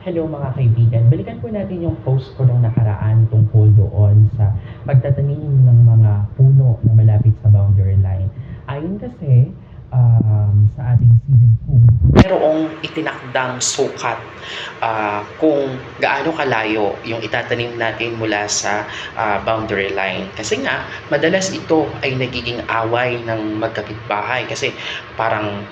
Hello mga kaibigan, balikan po natin yung post ko nung nakaraan tungkol doon sa pagtatanim ng mga puno na malapit sa boundary line. Ayon kasi sa ating civil code, merong itinakdang sukat kung gaano kalayo yung itatanim natin mula sa boundary line. Kasi nga, madalas ito ay nagiging away ng magkapitbahay kasi parang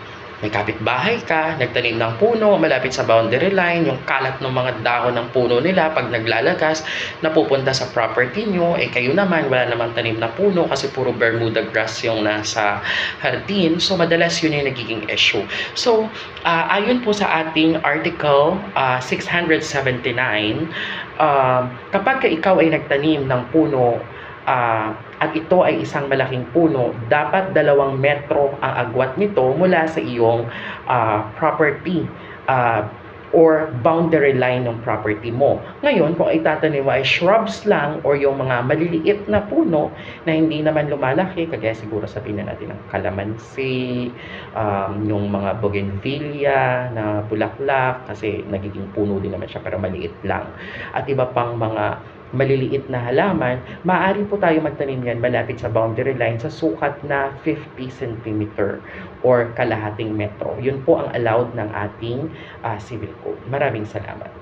may kapitbahay ka, nagtanim ng puno malapit sa boundary line, yung kalat ng mga dahon ng puno nila pag naglalagas, napupunta sa property nyo, kayo naman, wala namang tanim na puno kasi puro Bermuda grass yung nasa hardin. So, madalas yun yung nagiging issue. So, ayon po sa ating Article 679, kapag ikaw ay nagtanim ng puno at ito ay isang malaking puno, dapat 2 metro ang agwat nito mula sa iyong property or boundary line ng property mo. Ngayon, kung itatanim mo ay shrubs lang or yung mga maliliit na puno na hindi naman lumalaki, kagaya siguro sabihin na natin ng kalamansi, yung mga bougainvillea na bulaklak, kasi nagiging puno din naman siya pero maliit lang. At iba pang mga maliliit na halaman, maaari po tayo magtanim yan malapit sa boundary line sa sukat na 50 cm or kalahating metro. Yun po ang allowed ng ating civil code. Maraming salamat.